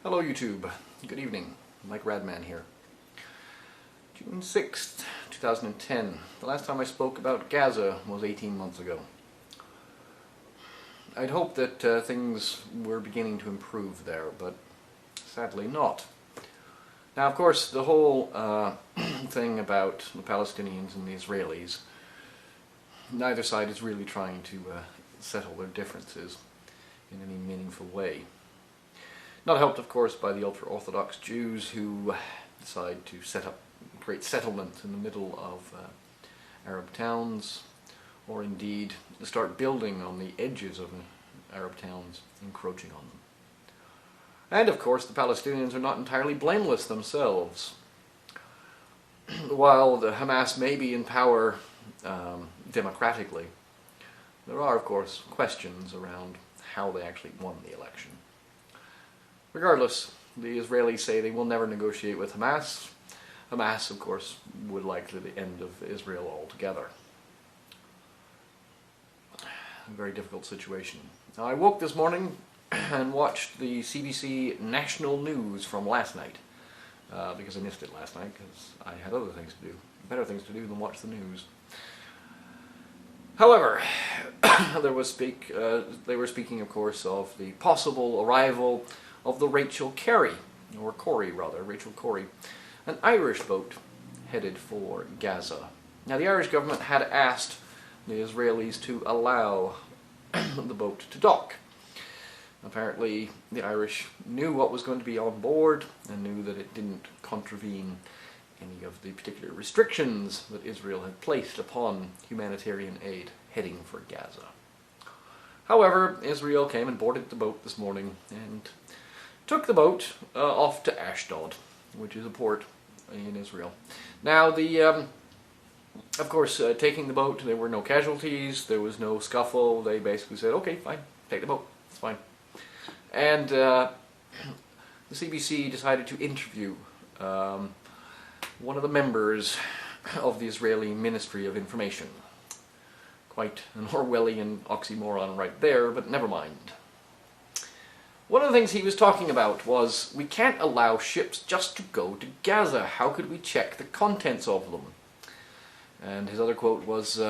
Hello YouTube, good evening, Mike Radman here. June 6th, 2010. The last time I spoke about Gaza was 18 months ago. I'd hoped that things were beginning to improve there, but sadly not. Now of course the whole thing about the Palestinians and the Israelis, neither side is really trying to settle their differences in any meaningful way. Not helped, of course, by the ultra-Orthodox Jews who decide to set up a great settlement in the middle of Arab towns, or indeed start building on the edges of Arab towns, encroaching on them. And of course the Palestinians are not entirely blameless themselves. While the Hamas may be in power democratically, there are of course questions around how they actually won the election. Regardless, the Israelis say they will never negotiate with Hamas. Hamas, of course, would like the end of Israel altogether. A very difficult situation. Now, I woke this morning and watched the CBC national news from last night, because I missed it last night, because I had other things to do, better things to do than watch the news. However, they were speaking, of course, of the possible arrival of the Rachel Corrie, an Irish boat headed for Gaza. Now the Irish government had asked the Israelis to allow the boat to dock. Apparently the Irish knew what was going to be on board and knew that it didn't contravene any of the particular restrictions that Israel had placed upon humanitarian aid heading for Gaza. However, Israel came and boarded the boat this morning and took the boat off to Ashdod, which is a port in Israel. Now, of course, taking the boat, there were no casualties, there was no scuffle. They basically said, okay, fine, take the boat, it's fine. And the CBC decided to interview one of the members of the Israeli Ministry of Information. Quite an Orwellian oxymoron right there, but never mind. One of the things he was talking about was, we can't allow ships just to go to Gaza. How could we check the contents of them? And his other quote was,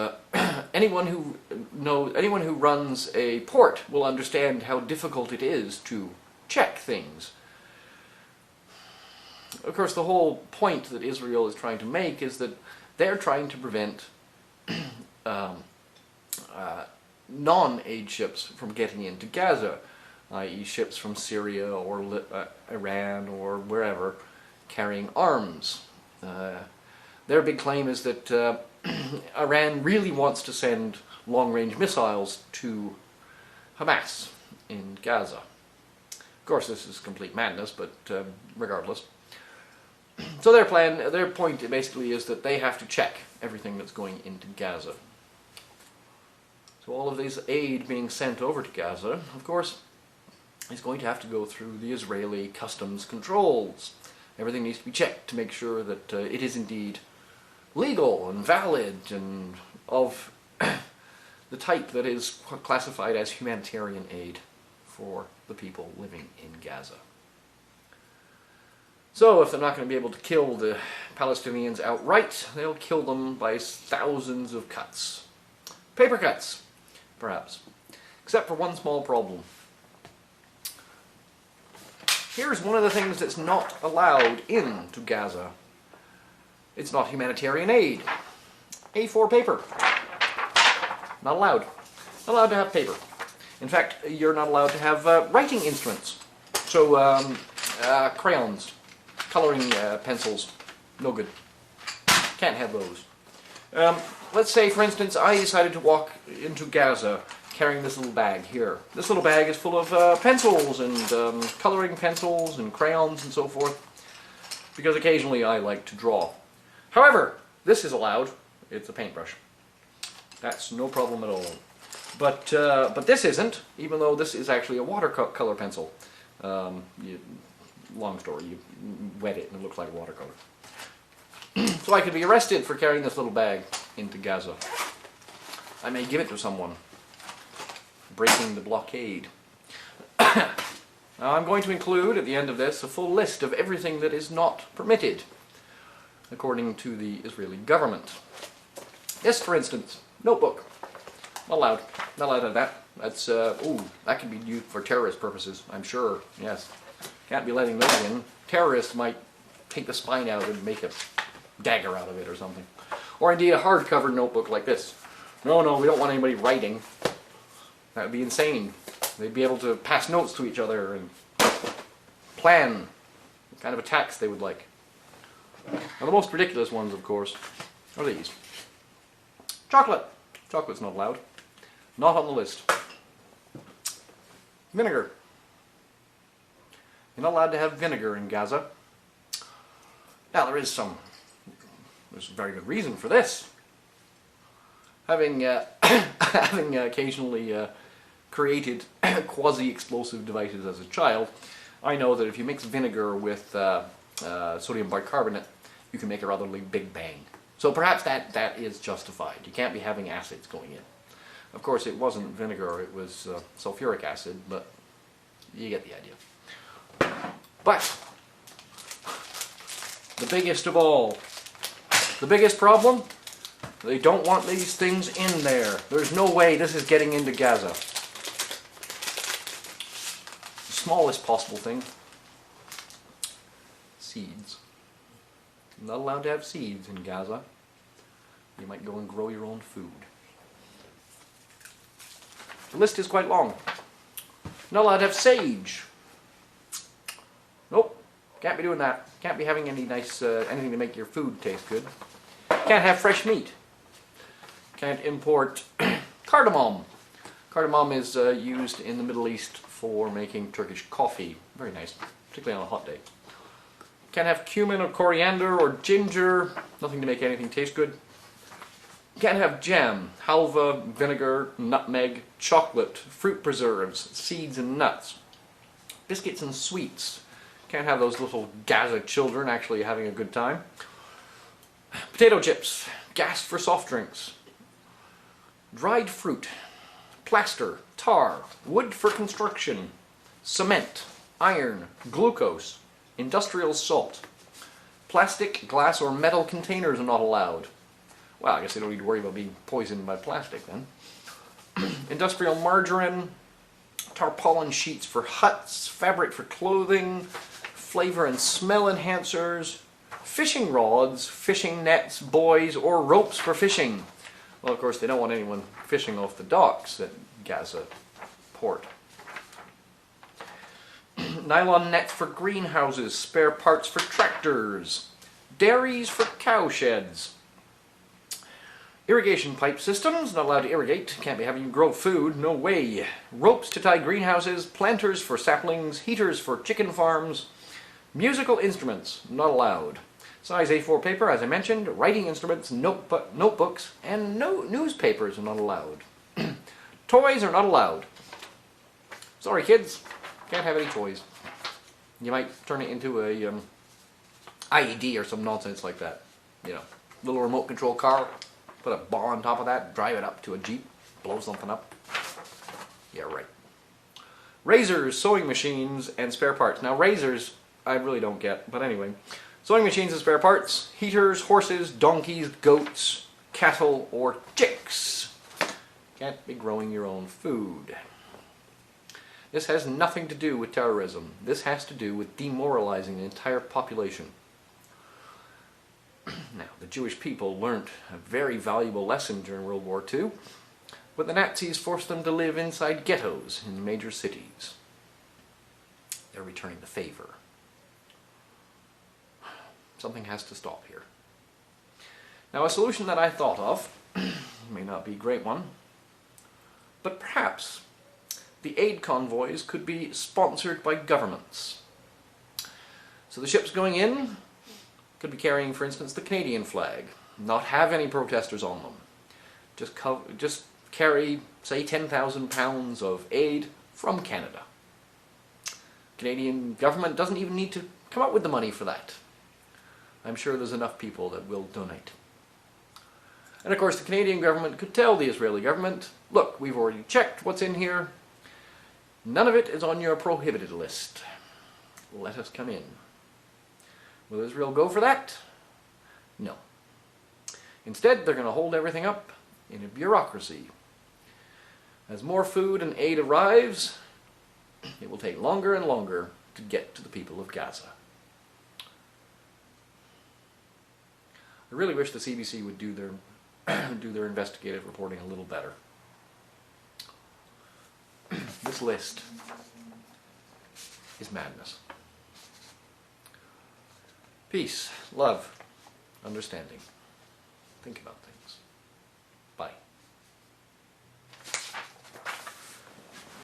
anyone who runs a port will understand how difficult it is to check things. Of course, the whole point that Israel is trying to make is that they're trying to prevent non-aid ships from getting into Gaza, i.e. ships from Syria or Iran or wherever carrying arms. Their big claim is that Iran really wants to send long-range missiles to Hamas in Gaza. Of course, this is complete madness, but regardless. So their point basically is that they have to check everything that's going into Gaza. So all of this aid being sent over to Gaza, of course, is going to have to go through the Israeli customs controls. Everything needs to be checked to make sure that it is indeed legal and valid and of the type that is classified as humanitarian aid for the people living in Gaza. So if they're not going to be able to kill the Palestinians outright, they'll kill them by thousands of cuts. Paper cuts, perhaps. Except for one small problem. Here's one of the things that's not allowed into Gaza. It's not humanitarian aid. A4 paper. Not allowed. Not allowed to have paper. In fact, you're not allowed to have writing instruments. So, crayons, coloring pencils, no good. Can't have those. Let's say, for instance, I decided to walk into Gaza carrying this little bag here. This little bag is full of pencils and coloring pencils and crayons and so forth, because occasionally I like to draw. However, this is allowed. It's a paintbrush. That's no problem at all. But this isn't, even though this is actually a watercolor pencil. Long story, you wet it and it looks like watercolor. So I could be arrested for carrying this little bag into Gaza. I may give it to someone. Breaking the blockade. Now I'm going to include at the end of this a full list of everything that is not permitted, according to the Israeli government. This, for instance, notebook. Not allowed. Not allowed to have that. That's, that can be used for terrorist purposes, I'm sure. Yes. Can't be letting those in. Terrorists might take the spine out and make a dagger out of it or something. Or indeed a hardcover notebook like this. No, no, we don't want anybody writing. That would be insane. They'd be able to pass notes to each other and plan what kind of attacks they would like. Now the most ridiculous ones, of course, are these. Chocolate. Chocolate's not allowed. Not on the list. Vinegar. You're not allowed to have vinegar in Gaza. Now there's a very good reason for this. Having having occasionally created quasi-explosive devices as a child, I know that if you mix vinegar with sodium bicarbonate, you can make a rather big bang. So perhaps that is justified. You can't be having acids going in. Of course, it wasn't vinegar, it was sulfuric acid, but you get the idea. But the biggest of all, the biggest problem, they don't want these things in there. There's no way this is getting into Gaza. The smallest possible thing. Seeds. You're not allowed to have seeds in Gaza. You might go and grow your own food. The list is quite long. Not allowed to have sage. Nope. Can't be doing that. Can't be having any nice, anything to make your food taste good. Can't have fresh meat. Can't import cardamom. Cardamom is used in the Middle East for making Turkish coffee. Very nice, particularly on a hot day. Can't have cumin or coriander or ginger. Nothing to make anything taste good. Can't have jam, halva, vinegar, nutmeg, chocolate, fruit preserves, seeds and nuts. Biscuits and sweets. Can't have those little Gaza children actually having a good time. Potato chips, gas for soft drinks. Dried fruit, plaster, tar, wood for construction, cement, iron, glucose, industrial salt. Plastic, glass or metal containers are not allowed. Well, I guess they don't need to worry about being poisoned by plastic then. Industrial margarine, tarpaulin sheets for huts, fabric for clothing, flavor and smell enhancers, fishing rods, fishing nets, buoys, or ropes for fishing. Well, of course, they don't want anyone fishing off the docks at Gaza port. Nylon nets for greenhouses, spare parts for tractors, dairies for cow sheds. Irrigation pipe systems, not allowed to irrigate, can't be having you grow food, no way. Ropes to tie greenhouses, planters for saplings, heaters for chicken farms. Musical instruments, not allowed. Size A4 paper, as I mentioned, writing instruments, notebooks, and newspapers are not allowed. Toys are not allowed. Sorry kids, can't have any toys. You might turn it into a IED or some nonsense like that. You know, little remote control car. Put a ball on top of that, drive it up to a Jeep, blow something up. Yeah, right. Razors, sewing machines, and spare parts. Now razors, I really don't get, but anyway. Sewing machines and spare parts, heaters, horses, donkeys, goats, cattle, or chicks. Can't be growing your own food. This has nothing to do with terrorism. This has to do with demoralizing the entire population. Now, the Jewish people learnt a very valuable lesson during World War II, but the Nazis forced them to live inside ghettos in major cities. They're returning the favor. Something has to stop here. Now, a solution that I thought of may not be a great one, but perhaps the aid convoys could be sponsored by governments. So the ships going in could be carrying, for instance, the Canadian flag, not have any protesters on them. Just carry, say, 10,000 pounds of aid from Canada. Canadian government doesn't even need to come up with the money for that. I'm sure there's enough people that will donate. And of course the Canadian government could tell the Israeli government, look, we've already checked what's in here. None of it is on your prohibited list. Let us come in. Will Israel go for that? No. Instead, they're going to hold everything up in a bureaucracy. As more food and aid arrives, it will take longer and longer to get to the people of Gaza. I really wish the CBC would do their investigative reporting a little better. This list is madness. Peace, love, understanding. Think about things.